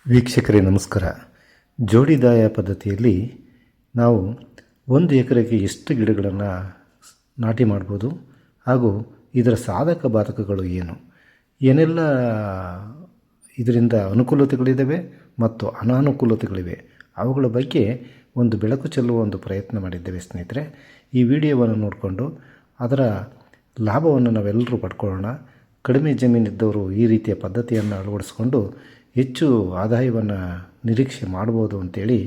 ವೀಕ್ಷಕರೇ ನಮಸ್ಕಾರ. ಜೋಡಿದಾಯ ಪದ್ಧತಿಯಲ್ಲಿ ನಾವು 1 ಎಕರೆಗೆ ಎಷ್ಟು ಗಿಡಗಳನ್ನು ನಾಟಿ ಮಾಡ್ಬೋದು ಹಾಗೂ ಇದರ ಸಾಧಕ ಬಾಧಕಗಳು ಏನೆಲ್ಲ ಇದರಿಂದ ಅನುಕೂಲತೆಗಳಿದ್ದಾವೆ ಮತ್ತು ಅನಾನುಕೂಲತೆಗಳಿವೆ, ಅವುಗಳ ಬಗ್ಗೆ ಒಂದು ಬೆಳಕು ಚೆಲ್ಲುವ ಒಂದು ಪ್ರಯತ್ನ ಮಾಡಿದ್ದೇವೆ ಸ್ನೇಹಿತರೆ. ಈ ವಿಡಿಯೋವನ್ನು ನೋಡಿಕೊಂಡು ಅದರ ಲಾಭವನ್ನು ನಾವೆಲ್ಲರೂ ಪಡ್ಕೊಳ್ಳೋಣ. ಕಡಿಮೆ ಜಮೀನಿದ್ದವರು ಈ ರೀತಿಯ ಪದ್ಧತಿಯನ್ನು ಅಳವಡಿಸ್ಕೊಂಡು ಹೆಚ್ಚು ಆದಾಯವನ್ನು ನಿರೀಕ್ಷೆ ಮಾಡ್ಬೋದು ಅಂತೇಳಿ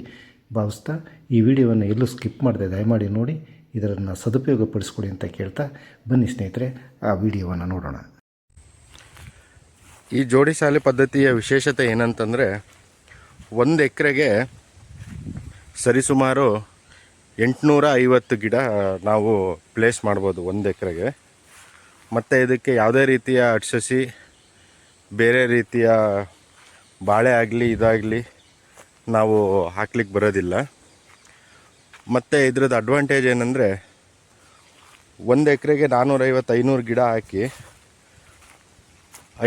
ಭಾವಿಸ್ತಾ ಈ ವಿಡಿಯೋವನ್ನು ಎಲ್ಲೂ ಸ್ಕಿಪ್ ಮಾಡದೆ ದಯಮಾಡಿ ನೋಡಿ ಇದನ್ನು ಸದುಪಯೋಗಪಡಿಸ್ಕೊಡಿ ಅಂತ ಕೇಳ್ತಾ ಬನ್ನಿ ಸ್ನೇಹಿತರೆ, ಆ ವಿಡಿಯೋವನ್ನು ನೋಡೋಣ. ಈ ಜೋಡಿ ಸಾಲು ಪದ್ಧತಿಯ ವಿಶೇಷತೆ ಏನಂತಂದರೆ 1 ಎಕರೆಗೆ ಸರಿಸುಮಾರು 850 ಗಿಡ ನಾವು ಪ್ಲೇಸ್ ಮಾಡ್ಬೋದು 1 ಎಕರೆಗೆ. ಮತ್ತು ಇದಕ್ಕೆ ಯಾವುದೇ ರೀತಿಯ ಅಡ್ಸಸಿ, ಬೇರೆ ರೀತಿಯ ಬಾಳೆ ಆಗಲಿ ಇದಾಗಲಿ ನಾವು ಹಾಕ್ಲಿಕ್ಕೆ ಬರೋದಿಲ್ಲ. ಮತ್ತು ಇದ್ರದ್ದು ಅಡ್ವಾಂಟೇಜ್ ಏನಂದರೆ 1 ಎಕರೆಗೆ 450-500 ಗಿಡ ಹಾಕಿ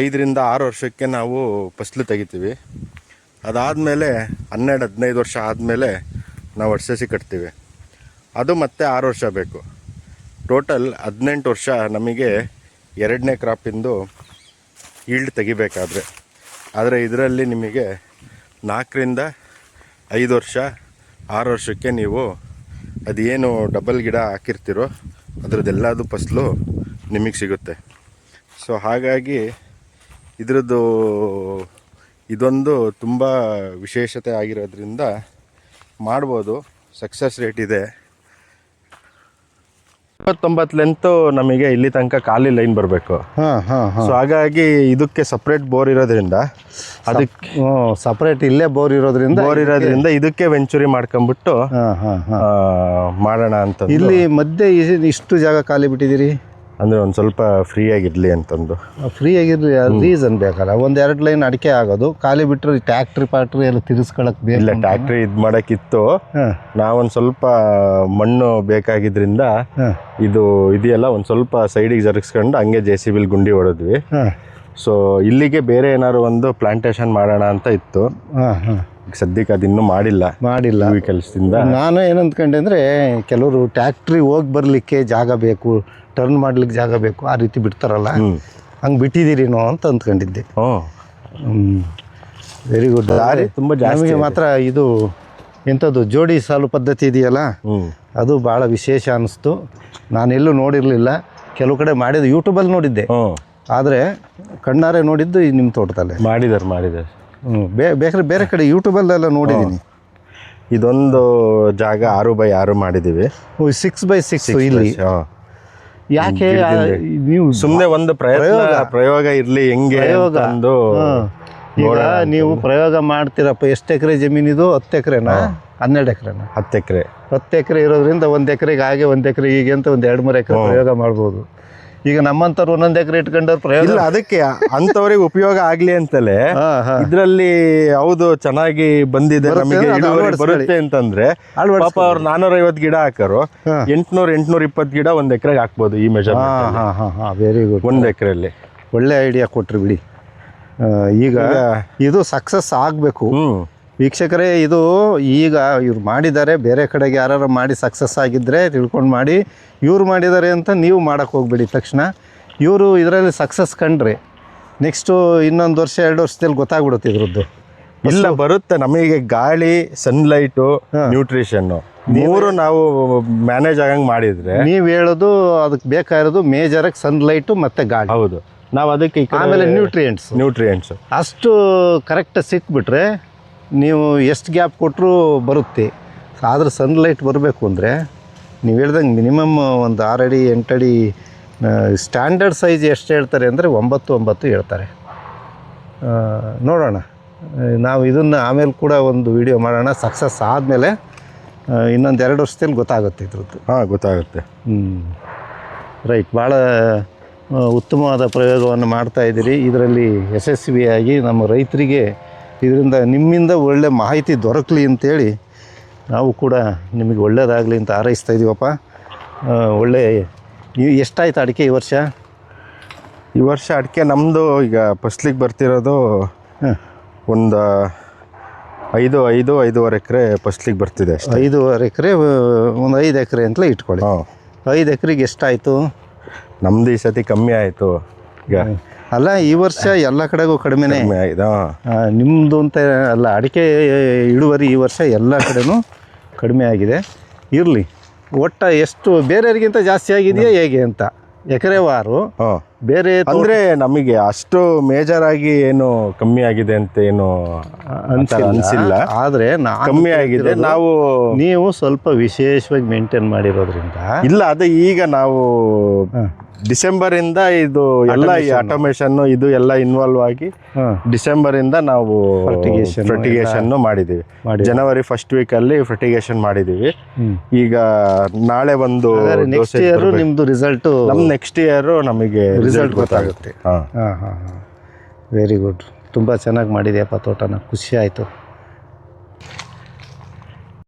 5 ರಿಂದ 6 ವರ್ಷಕ್ಕೆ ನಾವು ಫಸಲು ತೆಗಿತೀವಿ. ಅದಾದಮೇಲೆ 12-15 ವರ್ಷ ಆದಮೇಲೆ ನಾವು ಅಡ್ಸಸಿ ಕಟ್ತೀವಿ. ಅದು ಮತ್ತೆ 6 ವರ್ಷ ಬೇಕು. ಟೋಟಲ್ 18 ವರ್ಷ ನಮಗೆ 2ನೇ ಕ್ರಾಪಿಂದು ಈಲ್ಡ್ ತೆಗಿಬೇಕಾದ್ರೆ. ಆದರೆ ಇದರಲ್ಲಿ ನಿಮಗೆ 4 ರಿಂದ 5 ವರ್ಷ 6 ವರ್ಷಕ್ಕೆ ನೀವು ಅದೇನು ಡಬಲ್ ಗಿಡ ಹಾಕಿರ್ತೀರೋ ಅದರದ್ದೆಲ್ಲದು ಫಸಲು ನಿಮಗೆ ಸಿಗುತ್ತೆ. ಸೊ ಹಾಗಾಗಿ ಇದೊಂದು ತುಂಬ ವಿಶೇಷತೆ ಆಗಿರೋದ್ರಿಂದ ಮಾಡ್ಬೋದು. ಸಕ್ಸಸ್ ರೇಟ್ ಇದೆ. 29 ಲೆಂತ್ ನಮಗೆ ಇಲ್ಲಿ ತನಕ ಖಾಲಿ ಲೈನ್ ಬರಬೇಕು. ಸೊ ಹಾಗಾಗಿ ಇದಕ್ಕೆ ಸಪ್ರೇಟ್ ಬೋರ್ ಇರೋದ್ರಿಂದ ಅದಕ್ಕೆ ಸಪ್ರೇಟ್ ಇಲ್ಲೇ ಬೋರ್ ಇರೋದ್ರಿಂದ ಇದಕ್ಕೆ ವೆಂಚುರಿ ಮಾಡ್ಕೊಂಬಿಟ್ಟು ಮಾಡೋಣ ಅಂತ. ಇಲ್ಲಿ ಮಧ್ಯೆ ಇಷ್ಟು ಜಾಗ ಖಾಲಿ ಬಿಟ್ಟಿದ್ದೀರಿ ಅಂದರೆ ಒಂದು ಸ್ವಲ್ಪ ಫ್ರೀ ಆಗಿರಲಿ ಅಂತಂದು. ಫ್ರೀ ಆಗಿರಲಿ ರೀಸನ್ ಬೇಕಲ್ಲ. 1-2 ಲೈನ್ ಅಡಿಕೆ ಆಗೋದು ಖಾಲಿ ಬಿಟ್ಟರೆ ಟ್ಯಾಕ್ಟ್ರಿ ಎಲ್ಲ ತಿರ್ಸ್ಕೊಳಕ್ ಇಲ್ಲ. ಟ್ಯಾಕ್ಟ್ರಿ ಇದು ಮಾಡೋಕ್ಕಿತ್ತು. ನಾವೊಂದು ಸ್ವಲ್ಪ ಮಣ್ಣು ಬೇಕಾಗಿದ್ರಿಂದ ಇದೆಯಲ್ಲ ಒಂದು ಸ್ವಲ್ಪ ಸೈಡಿಗೆ ಜರುಗಿಸ್ಕೊಂಡು ಹಂಗೆ JCB ಗುಂಡಿ ಹೊಡೆದ್ವಿ. ಸೊ ಇಲ್ಲಿಗೆ ಬೇರೆ ಏನಾದ್ರು ಒಂದು ಪ್ಲಾಂಟೇಶನ್ ಮಾಡೋಣ ಅಂತ ಇತ್ತು. ಸದ್ಯಕ್ಕೆ ಅದಿನ್ನೂ ಮಾಡಿಲ್ಲ ಈ ಕೆಲಸದಿಂದ. ನಾನು ಏನಂದ್ಕೊಂಡೆ ಅಂದರೆ ಕೆಲವರು ಟ್ಯಾಕ್ಟ್ರಿ ಹೋಗಿ ಬರಲಿಕ್ಕೆ ಜಾಗ ಬೇಕು, ಟರ್ನ್ ಮಾಡ್ಲಿಕ್ಕೆ ಜಾಗ ಬೇಕು, ಆ ರೀತಿ ಬಿಡ್ತಾರಲ್ಲ, ಹಂಗೆ ಬಿಟ್ಟಿದ್ದೀರಿನೋ ಅಂತ ಅಂದ್ಕೊಂಡಿದ್ದೆ. Very good. ತುಂಬ ಜಾಸ್ತಿ. ನಮಗೆ ಮಾತ್ರ ಇದು ಎಂಥದ್ದು ಜೋಡಿ ಸಾಲು ಪದ್ಧತಿ ಇದೆಯಲ್ಲ, ಅದು ಭಾಳ ವಿಶೇಷ ಅನ್ನಿಸ್ತು. ನಾನೆಲ್ಲೂ ನೋಡಿರಲಿಲ್ಲ. ಕೆಲವು ಕಡೆ ಮಾಡಿದ್ದು ಯೂಟ್ಯೂಬಲ್ಲಿ ನೋಡಿದ್ದೆ, ಆದರೆ ಕಣ್ಣಾರೆ ನೋಡಿದ್ದು ನಿಮ್ಮ ತೋಟದಲ್ಲೇ ಮಾಡಿದ್ದಾರೆ. ಬೇಕಾದ್ರೆ ಬೇರೆ ಕಡೆ ಯೂಟ್ಯೂಬಲ್ಲೆಲ್ಲ ನೋಡಿದ್ದೀನಿ. ಇದೊಂದು ಜಾಗ 6x6 ಮಾಡಿದ್ದೀವಿ. 6x6 ಇಲ್ಲಿ. ಯಾಕೆ ನೀವು ಸುಮ್ಮನೆ ಒಂದು ಪ್ರಯೋಗ ಇರಲಿ ಹೆಂಗೆ ಒಂದು. ಈಗ ನೀವು ಪ್ರಯೋಗ ಮಾಡ್ತೀರಪ್ಪ. ಎಷ್ಟು ಎಕರೆ ಜಮೀನಿದು? 10 ಎಕರೆನಾ 12 ಎಕರೆನಾ? 10 ಎಕರೆ. 10 ಎಕರೆ ಇರೋದ್ರಿಂದ 1 ಎಕರೆಗೆ ಹಾಗೆ 1 ಎಕರೆ ಹೀಗೆ ಅಂತ 2-3 ಎಕರೆ ಪ್ರಯೋಗ ಮಾಡ್ಬೋದು. ಈಗ ನಮ್ಮಂತವ್ರು 1 ಎಕರೆ ಇಟ್ಕೊಂಡವ್ರು ಪ್ರಯೋಗ ಇಲ್ಲ. ಅದಕ್ಕೆ ಅಂಥವ್ರಿಗೆ ಉಪಯೋಗ ಆಗ್ಲಿ ಅಂತಲೇ ಇದ್ರಲ್ಲಿ ಹೌದು ಚೆನ್ನಾಗಿ ಬಂದಿದೆ, ನಮಗೆ ಇಳುವರಿ ಬರುತ್ತೆ ಅಂತಂದ್ರೆ ಪಾಪ ಅವ್ರು 450 ಗಿಡ ಹಾಕರು 820 ಗಿಡ 1 ಎಕರೆಗೆ ಹಾಕ್ಬೋದು. ಈ ಮೆಜರ್ ವೆರಿ ಗುಡ್. 1 ಎಕರೆಯಲ್ಲಿ ಒಳ್ಳೆ ಐಡಿಯಾ ಕೊಟ್ರಿ ಬಿಡಿ. ಈಗ ಇದು ಸಕ್ಸಸ್ ಆಗಬೇಕು ವೀಕ್ಷಕರೇ. ಇದು ಈಗ ಇವ್ರು ಮಾಡಿದ್ದಾರೆ, ಬೇರೆ ಕಡೆಗೆ ಯಾರು ಮಾಡಿ ಸಕ್ಸಸ್ ಆಗಿದ್ದರೆ ತಿಳ್ಕೊಂಡು ಮಾಡಿ. ಇವ್ರು ಮಾಡಿದ್ದಾರೆ ಅಂತ ನೀವು ಮಾಡೋಕ್ಕೆ ಹೋಗ್ಬೇಡಿ ತಕ್ಷಣ. ಇವರು ಇದರಲ್ಲಿ ಸಕ್ಸಸ್ ಕಂಡ್ರೆ ನೆಕ್ಸ್ಟು 1 ವರ್ಷ 2 ವರ್ಷದಲ್ಲಿ ಗೊತ್ತಾಗ್ಬಿಡುತ್ತೆ ಇದ್ರದ್ದು. ಇಲ್ಲ ಬರುತ್ತೆ ನಮಗೆ. ಗಾಳಿ, ಸನ್ಲೈಟು, ನ್ಯೂಟ್ರಿಷನ್ನು 3 ನಾವು ಮ್ಯಾನೇಜ್ ಆಗಂಗೆ ಮಾಡಿದರೆ. ನೀವು ಹೇಳೋದು ಅದಕ್ಕೆ ಬೇಕಾಗಿರೋದು ಮೇಜರಾಗಿ ಸನ್ಲೈಟು ಮತ್ತು ಗಾಳಿ. ಹೌದು. ನಾವು ಅದಕ್ಕೆ ಆಮೇಲೆ ನ್ಯೂಟ್ರಿಯೆಂಟ್ಸ್ ಅಷ್ಟು ಕರೆಕ್ಟ್ ಸಿಕ್ಬಿಟ್ರೆ ನೀವು ಎಷ್ಟು ಗ್ಯಾಪ್ ಕೊಟ್ಟರು ಬರುತ್ತೆ. ಆದರೆ ಸನ್ಲೈಟ್ ಬರಬೇಕು ಅಂದರೆ ನೀವು ಹೇಳ್ದಂಗೆ ಮಿನಿಮಮ್ ಒಂದು 6 ಅಡಿ 8 ಅಡಿ. ಸ್ಟ್ಯಾಂಡರ್ಡ್ ಸೈಜ್ ಎಷ್ಟು ಹೇಳ್ತಾರೆ ಅಂದರೆ 9 ಹೇಳ್ತಾರೆ. ನೋಡೋಣ, ನಾವು ಇದನ್ನು ಆಮೇಲೆ ಕೂಡ ಒಂದು ವಿಡಿಯೋ ಮಾಡೋಣ. ಸಕ್ಸಸ್ ಆದಮೇಲೆ 1-2 ವರ್ಷದಲ್ಲಿ ಗೊತ್ತಾಗುತ್ತೆ ಇದ್ರದ್ದು. ಗೊತ್ತಾಗುತ್ತೆ. ರೈಟ್. ಭಾಳ ಉತ್ತಮವಾದ ಪ್ರಯೋಗವನ್ನು ಮಾಡ್ತಾಯಿದ್ದೀರಿ. ಇದರಲ್ಲಿ ಯಶಸ್ವಿಯಾಗಿ ನಮ್ಮ ರೈತರಿಗೆ ಇದರಿಂದ ನಿಮ್ಮಿಂದ ಒಳ್ಳೆ ಮಾಹಿತಿ ದೊರಕಲಿ ಅಂತೇಳಿ ನಾವು ಕೂಡ ನಿಮಗೆ ಒಳ್ಳೆಯದಾಗಲಿ ಅಂತ ಹಾರೈಸ್ತಾ ಇದ್ದೀವಪ್ಪ. ಒಳ್ಳೆ ಎಷ್ಟಾಯ್ತು ಅಡಿಕೆ ಈ ವರ್ಷ? ಈ ವರ್ಷ ಅಡಿಕೆ ನಮ್ಮದು ಈಗ ಫಸ್ಲಿಗೆ ಬರ್ತಿರೋದು ಒಂದು 5-5.5 ಎಕರೆ ಫಸ್ಲಿಗೆ ಬರ್ತಿದೆ ಅಷ್ಟೇ. 5.5 ಎಕರೆ, ಒಂದು 5 ಎಕರೆ ಅಂತಲೇ ಇಟ್ಕೊಳ್ಳಿ. ಹಾಂ, 5 ಎಕರೆಗೆ ಎಷ್ಟಾಯಿತು? ನಮ್ದು ಈ ಸತಿ ಕಮ್ಮಿ ಆಯಿತು. ಈಗ ಅಲ್ಲ, ಈ ವರ್ಷ ಎಲ್ಲ ಕಡೆಗೂ ಕಡಿಮೆನೇ. ಕಮ್ಮಿ ಆಯ್ತು. ನಿಮ್ಮದು ಅಂತ ಅಲ್ಲ, ಅಡಿಕೆ ಇಳುವರಿ ಈ ವರ್ಷ ಎಲ್ಲ ಕಡೆನೂ ಕಡಿಮೆ ಆಗಿದೆ. ಇರಲಿ, ಒಟ್ಟ ಎಷ್ಟು ಬೇರೆಯವ್ರಿಗಿಂತ ಜಾಸ್ತಿ ಆಗಿದೆಯಾ ಹೇಗೆ ಅಂತ ಎಕರೆವಾರು ಹಾಂ, ಬೇರೆ ಅಂದರೆ ನಮಗೆ ಅಷ್ಟು ಮೇಜರ್ ಆಗಿ ಏನು ಕಮ್ಮಿ ಆಗಿದೆ ಅಂತ ಏನು ಅನಿಸಿಲ್ಲ. ಆದರೆ ಕಮ್ಮಿ ಆಗಿದೆ. ನಾವು ನೀವು ಸ್ವಲ್ಪ ವಿಶೇಷವಾಗಿ ಮೇಂಟೈನ್ ಮಾಡಿರೋದ್ರಿಂದ ಇಲ್ಲ, ಅದು ಈಗ ನಾವು ಡಿಸೆಂಬರಿಂದ ಇದು ಎಲ್ಲ ಈ ಆಟೋಮೇಷನ್ ಇದು ಎಲ್ಲ ಇನ್ವಾಲ್ವ್ ಆಗಿ ಡಿಸೆಂಬರಿಂದ ನಾವು ಫರ್ಟಿಗೇಷನ್ ಮಾಡಿದ್ದೀವಿ. ಜನವರಿ ಫಸ್ಟ್ ವೀಕಲ್ಲಿ ಫರ್ಟಿಗೇಷನ್ ಮಾಡಿದ್ದೀವಿ. ಈಗ ನಾಳೆ ಒಂದು ನೆಕ್ಸ್ಟ್ ಇಯರ್ ನಿಮ್ಮದು ರಿಸಲ್ಟು ನೆಕ್ಸ್ಟ್ ಇಯರ್ ನಮಗೆ ರಿಸಲ್ಟ್ ಗೊತ್ತಾಗುತ್ತೆ. ಹಾಂ ಹಾಂ ಹಾಂ ಹಾಂ, ವೆರಿ ಗುಡ್. ತುಂಬ ಚೆನ್ನಾಗಿ ಮಾಡಿದೆಯಪ್ಪ ತೋಟನ, ಖುಷಿ ಆಯಿತು.